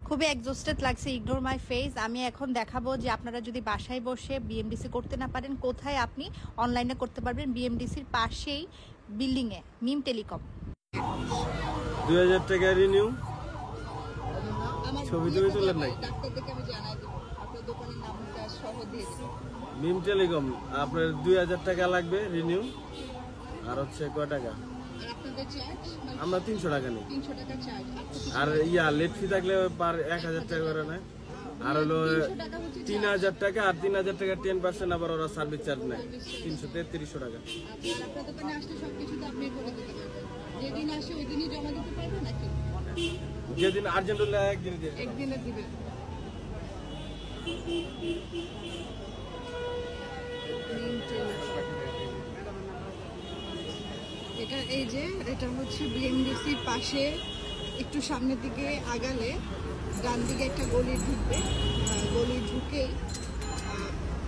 খুবই এক্সস্টেড লাগছে, ignore my face. আমি এখন দেখাবো যে আপনারা যদি বাসায় বসে বিএমডিসি করতে না পারেন, কোথায় আপনি অনলাইনে করতে পারবেন। বিএমডিসির পাশেই বিল্ডিংয়ে মিম টেলিকম। 2000 টাকা রিনিউ। ছবি টবি তুলেন নাই? মিম টেলিকম আপনার 2000 টাকা লাগবে রিনিউ। আর হচ্ছে কয় টাকা? আমরা 300 টাকা নিই। আর লেট ফি থাকলে পার 1000 টাকা করে নেয়। আর হলো 3000 টাকা, আর 3000 টাকা 10% আবার ওরা সার্ভিস চার্জ নেয়। 300-300 টাকা। যেদিন আর্জেন্ট হলে একদিনে দিবে। এটা হচ্ছে বিএমডিসির পাশে একটু সামনের দিকে আগালে ডান দিকে একটা গলি ঢুকবে। গলি ঢুকেই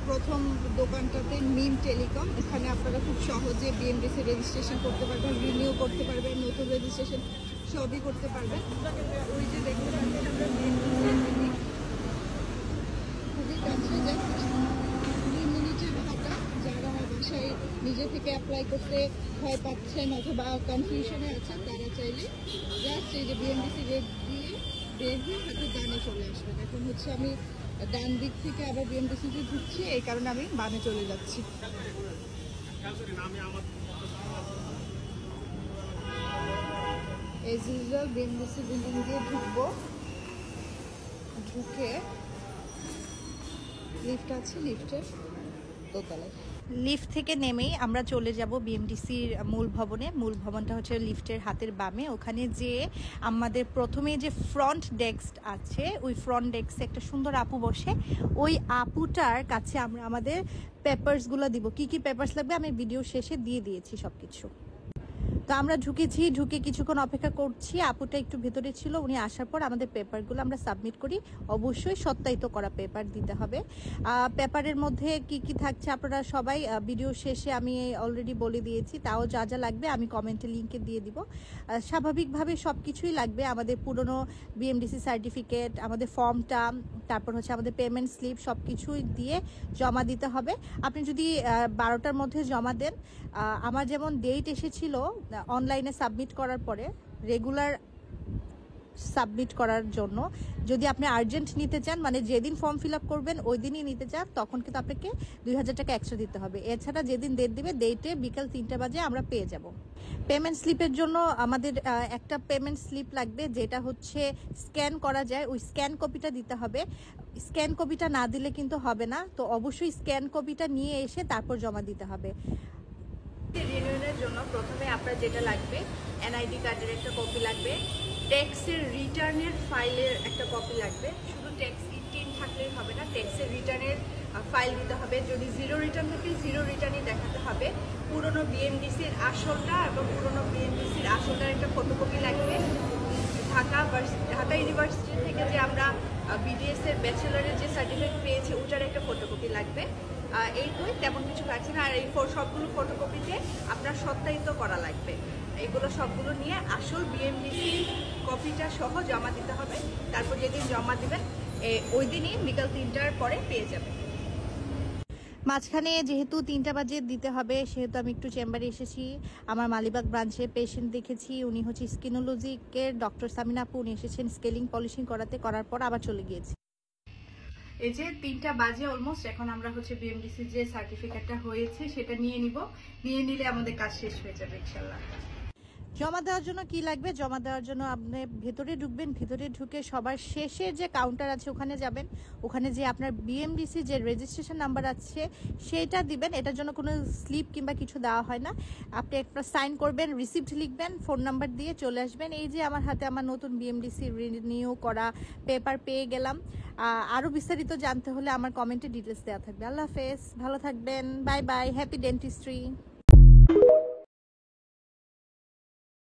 প্রথম দোকানটাতে মিম টেলিকম। এখানে আপনারা খুব সহজে বিএমডিসি রেজিস্ট্রেশন করতে পারবেন, রিনিউ করতে পারবেন, নতুন রেজিস্ট্রেশন সবই করতে পারবেন। ওই যে দেখতে পাচ্ছেন আমরা বিএমডিসি খুবই কাছে, জাস্ট 2 মিনিটের হাঁটা। যারা বাসায় নিজে থেকে অ্যাপ্লাই করতে ভয় পাচ্ছেন অথবা কনফিউশনে আছেন, তারা চাইলে জাস্ট এই যে বিএমডিসি রেট দিয়ে বের হয়ে হাতে ডানে চলে আসবেন। এখন হচ্ছে আমি ডান দিক থেকে আবার বিএমডিসিতে ঢুকছি, এই কারণে আমি বামে চলে যাচ্ছি। এজ ইউজুয়াল বিএমডিসি বিল্ডিং দিয়ে ঢুকবো। ঢুকে লিফট আছে, লিফটের দোতলায়। লিফট থেকে নেমেই আমরা চলে যাব বিএমডিসির মূল ভবনে। মূল ভবনটা হচ্ছে লিফটের হাতের বামে। ওখানে যে আমাদের প্রথমে যে ফ্রন্ট ডেস্ক আছে, ওই ফ্রন্ট ডেস্কে একটা সুন্দর আপু বসে। ওই আপুটার কাছে আমরা আমাদের পেপারসগুলো দিব। কি কি পেপারস লাগবে আমি ভিডিও শেষে দিয়ে দিয়েছি সব কিছু। তো আমরা ঢুকেছি, ঢুকে কিছুক্ষণ অপেক্ষা করছি। আপুটা একটু ভেতরে ছিল, উনি আসার পর আমাদের পেপারগুলো আমরা সাবমিট করি। অবশ্যই সত্যায়িত করা পেপার দিতে হবে। পেপারের মধ্যে কি কি থাকছে আপনারা সবাই ভিডিও শেষে আমি অলরেডি বলে দিয়েছি। তাও যা যা লাগবে আমি কমেন্টে লিঙ্কে দিয়ে দিব। স্বাভাবিকভাবে সব কিছুই লাগবে। আমাদের পুরনো বিএমডিসি সার্টিফিকেট, আমাদের ফর্মটা, তারপর হচ্ছে আমাদের পেমেন্ট স্লিপ, সব কিছুই দিয়ে জমা দিতে হবে। আপনি যদি 12টার মধ্যে জমা দেন, আমার যেমন ডেট এসেছিল অনলাইনে সাবমিট করার পরে রেগুলার সাবমিট করার জন্য, যদি আপনি আর্জেন্ট নিতে চান, মানে যেদিন ফর্ম ফিল আপ করবেন ওই দিনই নিতে চান, তখন কিন্তু আপনাকে 2000 টাকা এক্সট্রা দিতে হবে। এছাড়া যেদিন ডেট দিবে, ডেটে বিকাল 3টা বাজে আমরা পেয়ে যাব। পেমেন্ট স্লিপের জন্য আমাদের একটা পেমেন্ট স্লিপ লাগবে, যেটা হচ্ছে স্ক্যান করা যায়। ওই স্ক্যান কপিটা দিতে হবে। স্ক্যান কপিটা না দিলে কিন্তু হবে না। তো অবশ্যই স্ক্যান কপিটা নিয়ে এসে তারপর জমা দিতে হবে। রিনিউয়ালের জন্য প্রথমে আপনার যেটা লাগবে, এনআইডি কার্ডের একটা কপি লাগবে, ট্যাক্সের রিটার্নের ফাইলের একটা কপি লাগবে। শুধু ট্যাক্স রিটার্ন থাকলেই হবে না, ট্যাক্সের রিটার্নের ফাইল দিতে হবে। যদি জিরো রিটার্ন থাকে, জিরো রিটার্নই দেখাতে হবে। পুরনো বিএমডিসির আসলটা এবং পুরনো বিএমডিসির আসলটার একটা ফটোকপি লাগবে। ঢাকা ইউনিভার্সিটি থেকে যে আমরা বিডিএস এর ব্যাচেলারের যে সার্টিফিকেট পেয়েছি, ওটার একটা ফটোকপি লাগবে। এই বই তেমন কিছু লাগছে না। আর এই সবগুলো ফটোকপিতে আপনার সত্যায়িত করা লাগবে। এগুলো সবগুলো নিয়ে আসল বিএমডিসি কপিটা সহ জমা দিতে হবে। তারপর যেদিন জমা দেবেন ওই দিনই বিকাল 3টার পরে পেয়ে যাবেন। মাঝখানে যেহেতু 3টা বাজে দিতে হবে, সেহেতু আমি একটু চেম্বারে এসেছি। আমার মালিবাগ ব্রাঞ্চে পেশেন্ট দেখেছি। উনি হচ্ছে স্কিনোলজিকের ডক্টর সামিনা আপু। উনি এসেছেন স্কেলিং পলিশিং করার পর আবার চলে গিয়েছি। এই যে 3টা বাজে অলমোস্ট। এখন আমরা হচ্ছে বিএমডিসি যে সার্টিফিকেটটা হয়েছে সেটা নিয়ে নিলে আমাদের কাজ শেষ হয়ে যাবে ইনশাল্লাহ। জমা দেওয়ার জন্য কি লাগবে? জমা দেওয়ার জন্য আপনি ভেতরে ঢুকবেন। ভেতরে ঢুকে সবার শেষের যে কাউন্টার আছে ওখানে যাবেন। ওখানে যে আপনার বিএমডিসি যে রেজিস্ট্রেশন নাম্বার আছে সেটা দিবেন। এটার জন্য কোনো স্লিপ কিংবা কিছু দেওয়া হয় না। আপনি একটা সাইন করবেন, রিসিপ্ট লিখবেন, ফোন নাম্বার দিয়ে চলে আসবেন। এই যে আমার হাতে আমার নতুন বিএমডিসি রিনিউ করা পেপার পেয়ে গেলাম। আরও বিস্তারিত জানতে হলে আমার কমেন্টে ডিটেলস দেওয়া থাকবে। আল্লাহ হাফেজ, ভালো থাকবেন, বাই বাই, হ্যাপি ডেন্টিস্ট্রি।